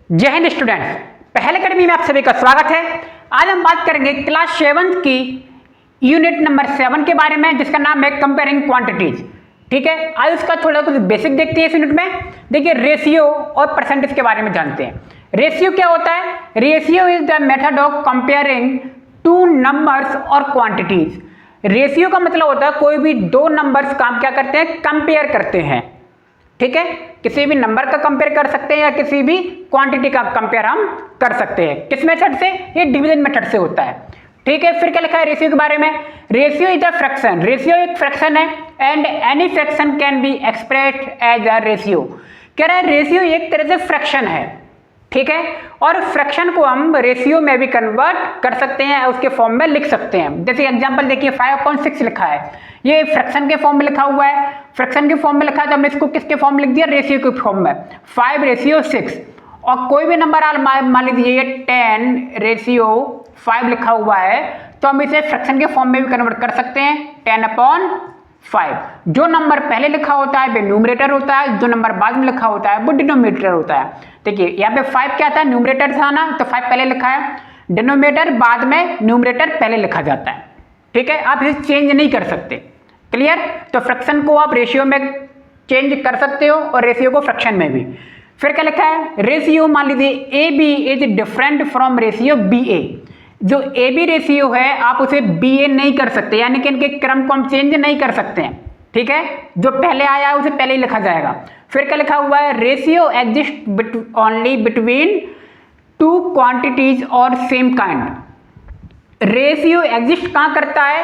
जय हिंद स्टूडेंट्स, पहल एकेडमी में आप सभी का स्वागत है। आज हम बात करेंगे क्लास 7 की यूनिट नंबर 7 के बारे में, जिसका नाम है कंपेयरिंग क्वांटिटीज। ठीक है, आज उसका थोड़ा कुछ बेसिक देखते हैं इस यूनिट में। देखिए, रेशियो और परसेंटेज के बारे में जानते हैं। रेशियो क्या होता है? Ratio is the method of comparing two numbers और क्वांटिटीज। रेशियो का मतलब होता है कोई भी दो नंबर्स काम क्या करते हैं, कंपेयर करते हैं। ठीक है, किसी भी नंबर का कंपेयर कर सकते हैं या किसी भी क्वांटिटी का कंपेयर हम कर सकते हैं। किस मेथड से? ये डिवीजन मेथड से होता है। ठीक है, फिर क्या लिखा है रेशियो के बारे में? Ratio is a fraction. Ratio एक फ्रैक्शन है and any fraction can be expressed as a ratio. कह रहा है रेशियो एक तरह से फ्रैक्शन है। ठीक है, और फ्रैक्शन को हम रेशियो में भी कन्वर्ट कर सकते हैं, उसके फॉर्म में लिख सकते हैं। जैसे एग्जांपल देखिए, 5/6 लिखा है, ये फ्रैक्शन के फॉर्म में लिखा हुआ है। फ्रैक्शन के फॉर्म में लिखा है तो हमने इसको किसके फॉर्म में लिख दिया? रेशियो के फॉर्म में, 5/6। और कोई भी नंबर मान लीजिए ये 10/5 लिखा हुआ है, तो हम इसे फ्रैक्शन के फॉर्म में भी कन्वर्ट कर सकते हैं, 10/5। जो नंबर पहले लिखा होता है वो न्यूमरेटर होता है, जो नंबर बाद में लिखा होता है वो डिनोमिनेटर होता है। देखिए यहाँ पे 5 क्या था, न्यूमरेटर था ना, तो 5 पहले लिखा है, डिनोमिनेटर बाद में, न्यूमरेटर पहले लिखा जाता है। ठीक है, आप इसे चेंज नहीं कर सकते। क्लियर? तो फ्रैक्शन को आप रेशियो में चेंज कर सकते हो और रेशियो को फ्रैक्शन में भी। फिर क्या लिखा है? रेशियो मान लीजिए A B is different from ratio B A. जो ए बी रेशियो है आप उसे बी ए नहीं कर सकते, यानी कि इनके क्रम को हम चेंज नहीं कर सकते हैं। ठीक है, जो पहले आया है उसे पहले ही लिखा जाएगा। फिर क्या लिखा हुआ है? Ratio exist only between two quantities और सेम काइंड। रेशियो एग्जिस्ट कहां करता है?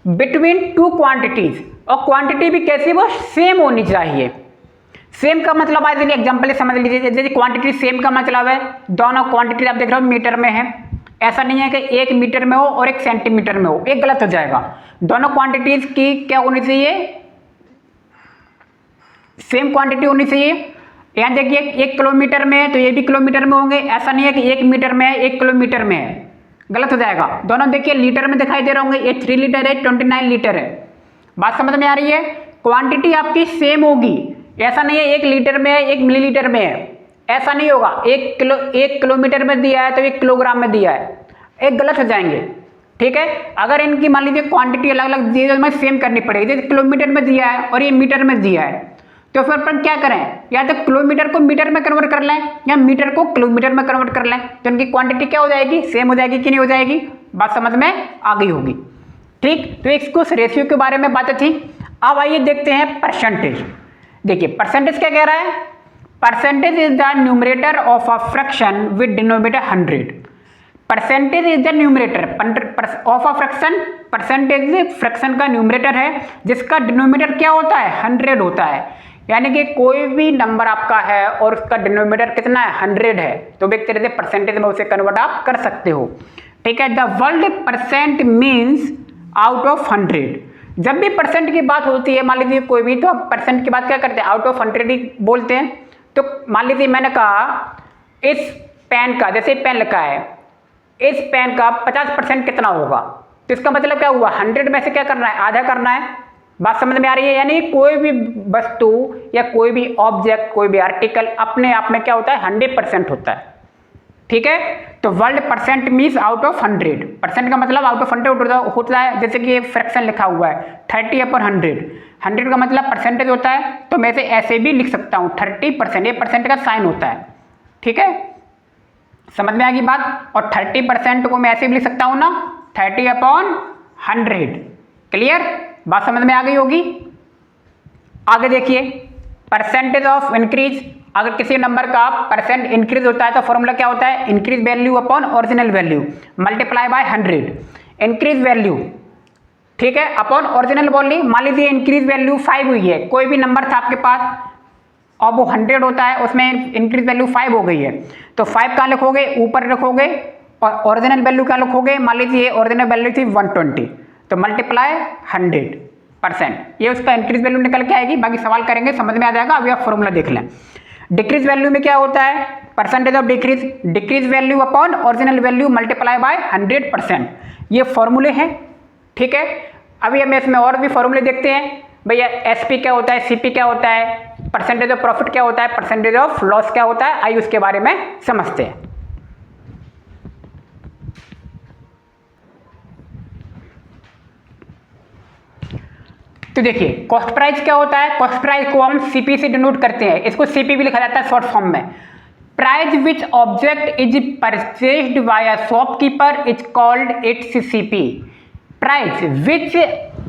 बिटवीन टू क्वांटिटीज, और क्वांटिटी भी कैसी? वो सेम होनी चाहिए। सेम का मतलब आज एग्जांपल समझ लीजिए, जैसे क्वांटिटी सेम का मतलब है दोनों क्वांटिटी आप देख रहे हो मीटर में है। ऐसा नहीं है कि 1 मीटर में हो और 1 सेंटीमीटर में हो, एक गलत हो जाएगा। दोनों क्वांटिटीज की क्या होनी चाहिए? सेम क्वांटिटी होनी चाहिए। यहां देखिए 1 किलोमीटर में है तो ये भी किलोमीटर में होंगे। ऐसा नहीं है कि 1 मीटर में है 1 किलोमीटर में है, गलत हो जाएगा। दोनों देखिए लीटर में दिखाई दे रहे होंगे, ये 3 लीटर है, 29 लीटर है। बात समझ में आ रही है? क्वांटिटी आपकी सेम होगी। ऐसा नहीं है 1 लीटर में है 1 मिलीलीटर में है, ऐसा नहीं होगा। 1 किलोमीटर में दिया है तो 1 किलोग्राम में दिया है, एक गलत हो जाएंगे। ठीक है, अगर इनकी मान लीजिए क्वांटिटी अलग अलग दी है तो हमें सेम करनी पड़ेगी। जैसे किलोमीटर में दिया है और ये मीटर में दिया है, तो फिर अपन क्या करें? या तो किलोमीटर को मीटर में कन्वर्ट कर लें या मीटर को किलोमीटर में कन्वर्ट कर लें, तो इनकी क्वांटिटी क्या हो जाएगी? सेम हो जाएगी कि नहीं हो जाएगी? बात समझ में आ गई होगी। ठीक, तो इसको रेशियो के बारे में बातें थी। अब आइए देखते हैं परसेंटेज। देखिए परसेंटेज क्या कह रहा है? Percentage is the numerator of a fraction with denominator 100। Percentage is the numerator of a fraction. Percentage fraction का न्यूमरेटर है जिसका डिनोमिनेटर क्या होता है? 100 होता है। यानी कि कोई भी नंबर आपका है और उसका डिनोमिनेटर कितना है? 100 है, तो एक तरह से परसेंटेज में उसे कन्वर्ट आप कर सकते हो। ठीक है, the world percent means out of 100। जब भी परसेंट की बात होती है, मान लीजिए कोई भी, तो आप परसेंट की बात क्या करते हैं? आउट ऑफ 100 ही बोलते हैं। तो मान लीजिए मैंने कहा इस पेन का, जैसे पेन लिखा है, इस पेन का 50% कितना होगा, तो इसका मतलब क्या हुआ? 100 में से क्या करना है? आधा करना है। बात समझ में आ रही है? यानी कोई भी वस्तु या कोई भी ऑब्जेक्ट, कोई भी आर्टिकल अपने आप में क्या होता है? 100% होता है। ठीक है, तो world percent means out of 100। Percent का मतलब आउट ऑफ 100 होता है। जैसे कि फ्रैक्शन लिखा हुआ है 30/100, 100 का मतलब परसेंटेज होता है, तो मैं इसे ऐसे भी लिख सकता हूँ 30%। ये परसेंट का साइन होता है। ठीक है, समझ में आ गई बात? और 30% को मैं ऐसे भी लिख सकता हूँ ना, 30/100। क्लियर? बात समझ में आ गई होगी। आगे देखिए, परसेंटेज ऑफ इंक्रीज। अगर किसी नंबर का परसेंट इंक्रीज होता है तो फॉर्मूला क्या होता है? Increase value upon original value multiply by 100। Increase value, ठीक है, अपॉन ओरिजिनल वैल्यू। मान लीजिए इंक्रीज वैल्यू 5 हुई है, कोई भी नंबर था आपके पास और वो 100 होता है, उसमें इंक्रीज वैल्यू 5 हो गई है, तो 5 कहाँ लिखोगे? ऊपर लिखोगे। और ओरिजिनल वैल्यू क्या लिखोगे? मान लीजिए ओरिजिनल वैल्यू थी 120, तो मल्टीप्लाई 100%, ये उसका इंक्रीज वैल्यू निकल के आएगी। बाकी सवाल करेंगे, समझ में आ जाएगा। अभी आप फॉर्मूला देख लें। डिक्रीज वैल्यू में क्या होता है? Percentage of decrease, decrease value upon original value multiply by 100%। ये फॉर्मूले हैं। ठीक है, अभी हम इसमें और भी फॉर्मूले देखते हैं। भैया एसपी क्या होता है, सीपी क्या होता है, परसेंटेज ऑफ प्रॉफिट क्या होता है, परसेंटेज ऑफ लॉस क्या होता है, आइए उसके बारे में समझते हैं। तो देखिए कॉस्ट प्राइस क्या होता है, कॉस्ट प्राइस को हम सीपी से डिनोट करते हैं, इसको सीपी भी लिखा जाता है शॉर्ट फॉर्म में। Price which object is purchased bye a shopkeeper is called its CP. Price which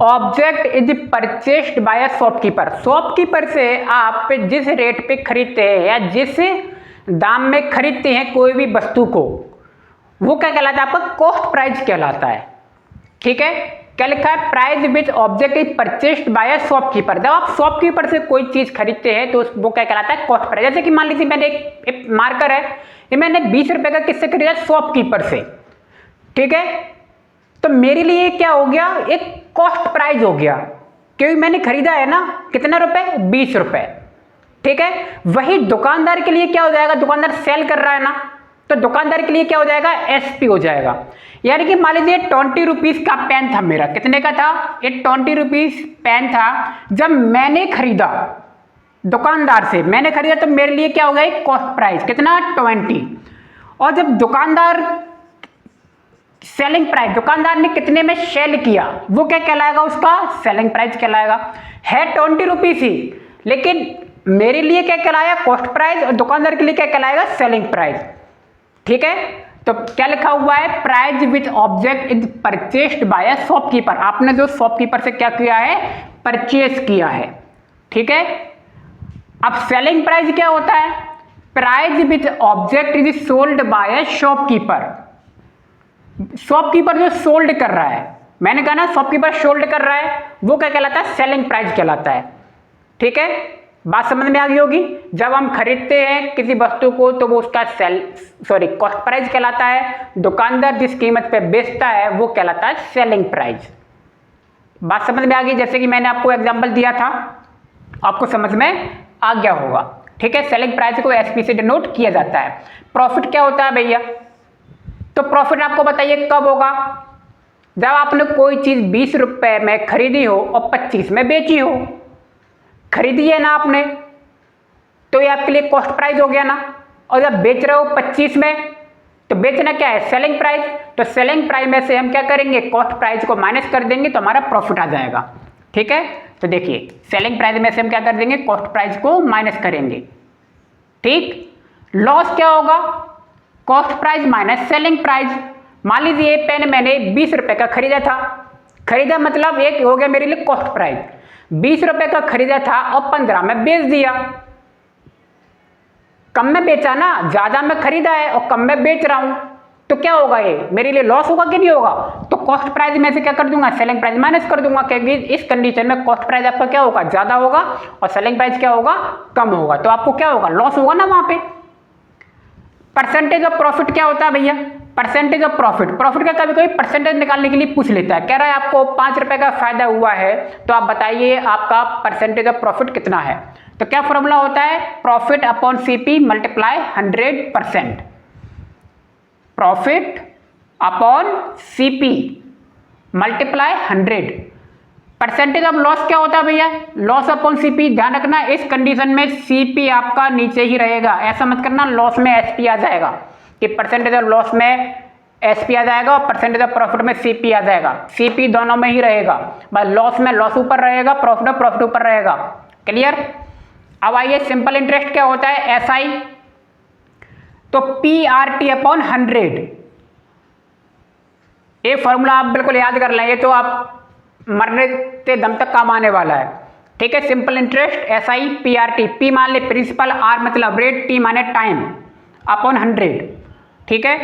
object is purchased bye a shopkeeper, shopkeeper से आप जिस रेट पे खरीदते हैं या जिस दाम में खरीदते हैं कोई भी वस्तु को, वो क्या कहलाता है, आपका कॉस्ट प्राइस कहलाता है। ठीक है, क्या लिखा है, price which object is purchased bye a shopkeeper. जब आप शॉपकीपर से कोई चीज खरीदते हैं तो वो क्या कहलाता है, कॉस्ट प्राइस। जैसे कि मान लीजिए मैंने एक मार्कर है, ये मैंने 20 रुपए का किससे खरीदा, शॉपकीपर से। ठीक है, तो मेरे लिए क्या हो गया, एक कॉस्ट प्राइस हो गया, क्योंकि मैंने खरीदा है ना, कितना रुपए, 20 रुपए। ठीक है, वही दुकानदार के लिए क्या हो जाएगा, दुकानदार सेल कर रहा है ना, तो दुकानदार के लिए क्या हो जाएगा, एसपी हो जाएगा। यानी कि मान लीजिए 20 रुपीज का पेन था मेरा, कितने का था, ये 20 रुपीज पेन था। जब मैंने खरीदा दुकानदार से, मैंने खरीदा तो मेरे लिए क्या हो गया, कॉस्ट प्राइस कितना, 20। और जब दुकानदार सेलिंग प्राइस, दुकानदार ने कितने में सेल किया, वो क्या कहलाएगा, उसका सेलिंग प्राइस कहलाएगा। है 20 रुपीज ही, लेकिन मेरे लिए क्या कहलाया, कॉस्ट प्राइस, और दुकानदार के लिए क्या कहलाएगा, सेलिंग प्राइस। ठीक है, तो क्या लिखा हुआ है, price which object is purchased bye a shopkeeper. आपने जो शॉपकीपर से क्या किया है, परचेस किया है। ठीक है, अब सेलिंग प्राइस क्या होता है, price which object is sold by a shopkeeper. Shopkeeper जो सोल्ड कर रहा है, मैंने कहा ना शॉपकीपर सोल्ड कर रहा है, वो क्या कहलाता है, सेलिंग प्राइस कहलाता है। ठीक है, बात समझ में आ गई होगी। जब हम खरीदते हैं किसी वस्तु को तो वो उसका कॉस्ट प्राइस कहलाता है, दुकानदार जिस कीमत पे बेचता है वो कहलाता है सेलिंग प्राइस। बात समझ में आ गई, जैसे कि मैंने आपको एग्जांपल दिया था, आपको समझ में आ गया होगा। ठीक है, सेलिंग प्राइस को एसपी से डिनोट किया जाता है। प्रॉफिट क्या होता है भैया, तो प्रॉफिट आपको बताइए कब होगा, जब आपने कोई चीज 20 रुपए में खरीदी हो और 25 में बेची हो। खरीदी है ना आपने, तो ये आपके लिए कॉस्ट प्राइस हो गया ना, और जब बेच रहे हो 25 में, तो बेचना क्या है, सेलिंग प्राइस। तो सेलिंग प्राइस में से हम क्या करेंगे, कॉस्ट प्राइस को माइनस कर देंगे तो हमारा प्रॉफिट आ जाएगा। ठीक है, तो देखिए सेलिंग प्राइस में से हम क्या कर देंगे, कॉस्ट प्राइस को माइनस करेंगे। ठीक, लॉस क्या होगा, cost price minus selling price. मान लीजिए पेन मैंने 20 रुपए का खरीदा था, खरीदा मतलब एक हो गया मेरे लिए कॉस्ट प्राइस। 20 रुपए का खरीदा था और 15 में बेच दिया, कम में बेचा ना, ज्यादा में खरीदा है और कम में बेच रहा हूं, तो क्या होगा, ये मेरे लिए लॉस होगा कि नहीं होगा। तो कॉस्ट प्राइस में से क्या कर दूंगा, सेलिंग प्राइस माइनस कर दूंगा, क्योंकि इस कंडीशन में कॉस्ट प्राइस आपका क्या होगा, ज्यादा होगा और सेलिंग प्राइस क्या होगा, कम होगा, तो आपको क्या होगा, लॉस होगा ना वहां पे। परसेंटेज ऑफ प्रॉफिट क्या होता है भैया, परसेंटेज ऑफ प्रॉफिट, प्रॉफिट का कभी कभी परसेंटेज निकालने के लिए पूछ लेता है, कह रहा है आपको 5 रुपए का फायदा हुआ है तो आप बताइए आपका परसेंटेज ऑफ प्रॉफिट कितना है। तो क्या फॉर्मूला होता है, profit upon CP multiply 100%। Profit upon CP multiply 100। Percentage of loss क्या होता है भैया, लॉस अपॉन सीपी। ध्यान रखना इस कंडीशन में सीपी आपका नीचे ही रहेगा, ऐसा मत करना लॉस में एसपी आ जाएगा, कि परसेंटेज ऑफ लॉस में एसपी आ जाएगा और परसेंटेज ऑफ प्रॉफिट में सीपी आ जाएगा। सीपी दोनों में ही रहेगा, बस लॉस में लॉस ऊपर रहेगा, प्रॉफिट में प्रॉफिट ऊपर रहेगा। क्लियर। अब आइए सिंपल इंटरेस्ट क्या होता है, एसआई, तो पीआरटी अपॉन 100। ये फॉर्मूला आप बिल्कुल याद कर लें, ये तो आप मरने के दम तक काम आने वाला है। ठीक है, simple interest SI PRT, P मान ले प्रिंसिपल, आर मतलब रेट, टी माने टाइम, अपॉन 100। ठीक है,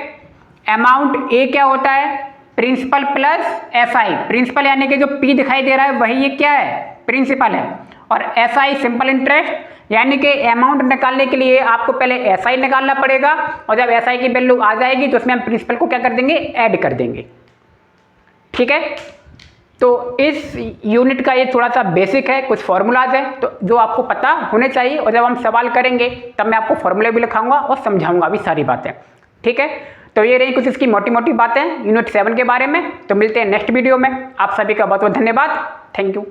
अमाउंट ए क्या होता है, प्रिंसिपल प्लस एसआई। प्रिंसिपल यानी कि जो पी दिखाई दे रहा है वही ये क्या है, प्रिंसिपल है, और एसआई सिंपल इंटरेस्ट, यानी कि अमाउंट निकालने के लिए आपको पहले एसआई निकालना पड़ेगा, और जब एसआई की वैल्यू आ जाएगी तो उसमें हम प्रिंसिपल को क्या कर देंगे, ऐड कर देंगे। ठीक है, तो इस यूनिट का ये थोड़ा सा बेसिक है, कुछ फॉर्मूलाज है तो जो आपको पता होने चाहिए, और जब हम सवाल करेंगे तब मैं आपको फॉर्मूले भी लिखाऊंगा और समझाऊंगा भी सारी बातें। ठीक है, तो ये रही कुछ इसकी मोटी मोटी बातें यूनिट 7 के बारे में। तो मिलते हैं नेक्स्ट वीडियो में, आप सभी का बहुत बहुत धन्यवाद, थैंक यू।